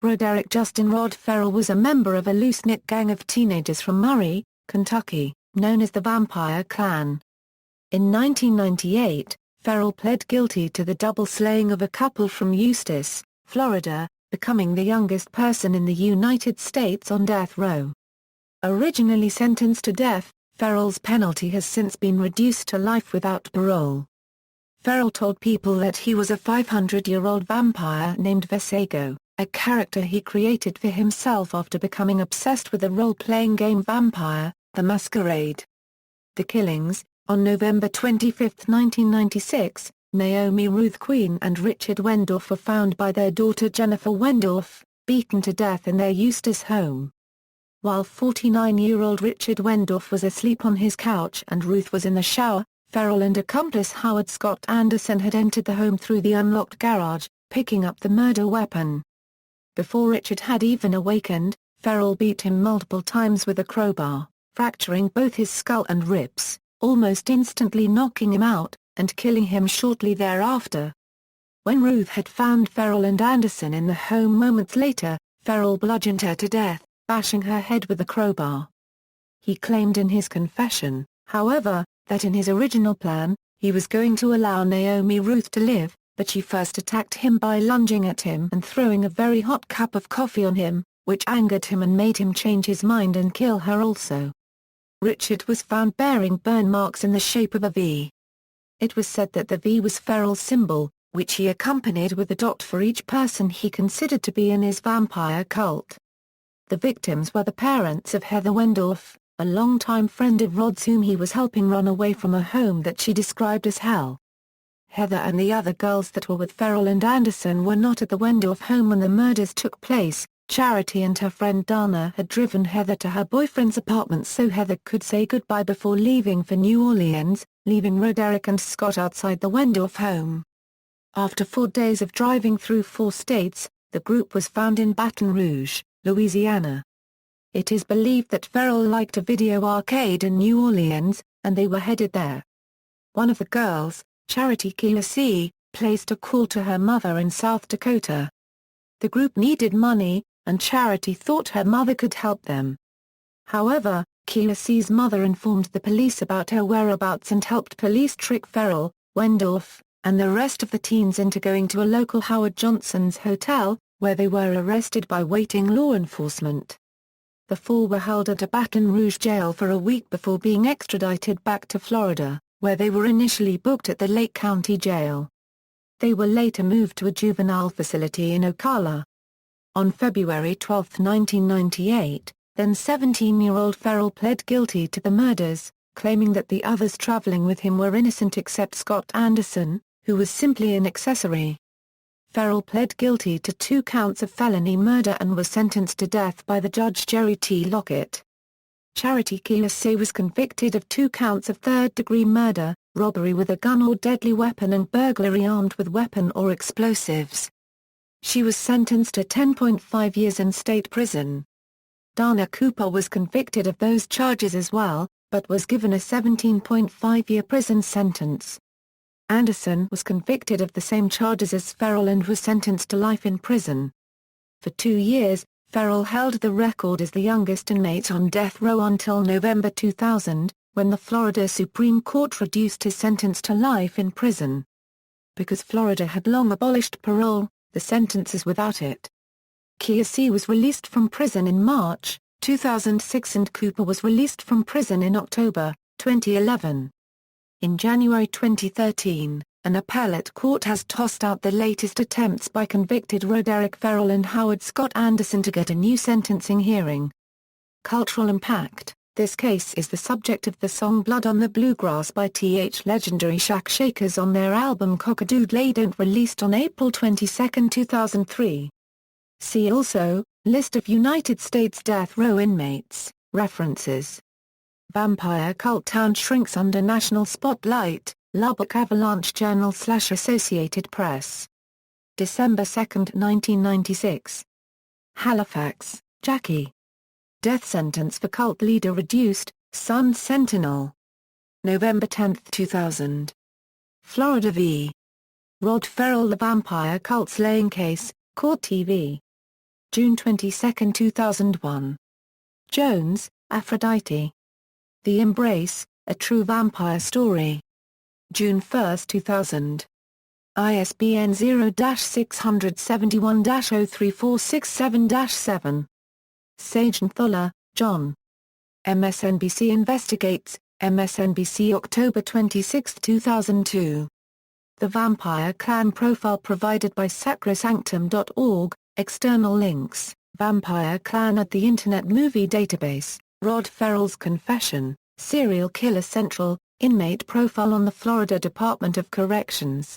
Roderrick Justin Rod Ferrell was a member of a loose-knit gang of teenagers from Murray, Kentucky, known as the Vampire Clan. In 1998, Ferrell pled guilty to the double slaying of a couple from Eustis, Florida, becoming the youngest person in the United States on death row. Originally sentenced to death, Ferrell's penalty has since been reduced to life without parole. Ferrell told people that he was a 500-year-old vampire named Vesago, a character he created for himself after becoming obsessed with the role-playing game Vampire, the Masquerade. The killings: on November 25, 1996, Naomi Ruth Queen and Richard Wendorf were found by their daughter Jennifer Wendorf, beaten to death in their Eustis home. While 49-year-old Richard Wendorf was asleep on his couch and Ruth was in the shower, Ferrell and accomplice Howard Scott Anderson had entered the home through the unlocked garage, picking up the murder weapon. Before Richard had even awakened, Ferrell beat him multiple times with a crowbar, fracturing both his skull and ribs, almost instantly knocking him out, and killing him shortly thereafter. When Ruth had found Ferrell and Anderson in the home moments later, Ferrell bludgeoned her to death, bashing her head with a crowbar. He claimed in his confession, however, that in his original plan, he was going to allow Naomi Ruth to live, but she first attacked him by lunging at him and throwing a very hot cup of coffee on him, which angered him and made him change his mind and kill her also. Richard was found bearing burn marks in the shape of a V. It was said that the V was Ferrell's symbol, which he accompanied with a dot for each person he considered to be in his vampire cult. The victims were the parents of Heather Wendorf, a longtime friend of Rod's whom he was helping run away from a home that she described as hell. Heather and the other girls that were with Ferrell and Anderson were not at the Wendorf home when the murders took place. Charity and her friend Dana had driven Heather to her boyfriend's apartment so Heather could say goodbye before leaving for New Orleans, leaving Roderrick and Scott outside the Wendorf home. After 4 days of driving through 4 states, the group was found in Baton Rouge, Louisiana. It is believed that Ferrell liked a video arcade in New Orleans, and they were headed there. One of the girls, Charity Eustis, placed a call to her mother in South Dakota. The group needed money, and Charity thought her mother could help them. However, Eustis' mother informed the police about her whereabouts and helped police trick Ferrell, Wendorf, and the rest of the teens into going to a local Howard Johnson's hotel, where they were arrested by waiting law enforcement. The 4 were held at a Baton Rouge jail for a week before being extradited back to Florida, where they were initially booked at the Lake County Jail. They were later moved to a juvenile facility in Ocala. On February 12, 1998, then 17-year-old Ferrell pled guilty to the murders, claiming that the others traveling with him were innocent except Scott Anderson, who was simply an accessory. Ferrell pled guilty to 2 counts of felony murder and was sentenced to death by the judge Jerry T. Lockett. Charity Eustis was convicted of 2 counts of third-degree murder, robbery with a gun or deadly weapon and burglary armed with weapon or explosives. She was sentenced to 10.5 years in state prison. Dana Cooper was convicted of those charges as well, but was given a 17.5-year prison sentence. Anderson was convicted of the same charges as Ferrell and was sentenced to life in prison. For 2 years, Ferrell held the record as the youngest inmate on death row until November 2000, when the Florida Supreme Court reduced his sentence to life in prison. Because Florida had long abolished parole, the sentence is without it. Eustis was released from prison in March 2006 and Cooper was released from prison in October 2011. In January 2013, an appellate court has tossed out the latest attempts by convicted Roderrick Ferrell and Howard Scott Anderson to get a new sentencing hearing. Cultural impact: this case is the subject of the song Blood on the Bluegrass by Th legendary Shack Shakers on their album Cock-a-Doodle Don't released on April 22, 2003. See also, List of United States death row inmates, references. Vampire cult town shrinks under national spotlight, Lubbock Avalanche Journal/Associated Press. December 2, 1996. Halifax, Jackie. Death sentence for cult leader reduced, Sun Sentinel. November 10, 2000. Florida v. Rod Ferrell The Vampire Cult Slaying Case, Court TV. June 22, 2001. Jones, Aphrodite. The Embrace, A True Vampire Story. June 1, 2000. ISBN 0-671-03467-7. Sagenthaler, John. MSNBC Investigates, MSNBC October 26, 2002. The Vampire Clan Profile provided by sacrosanctum.org, external links, Vampire Clan at the Internet Movie Database, Rod Ferrell's Confession, Serial Killer Central, Inmate Profile on the Florida Department of Corrections.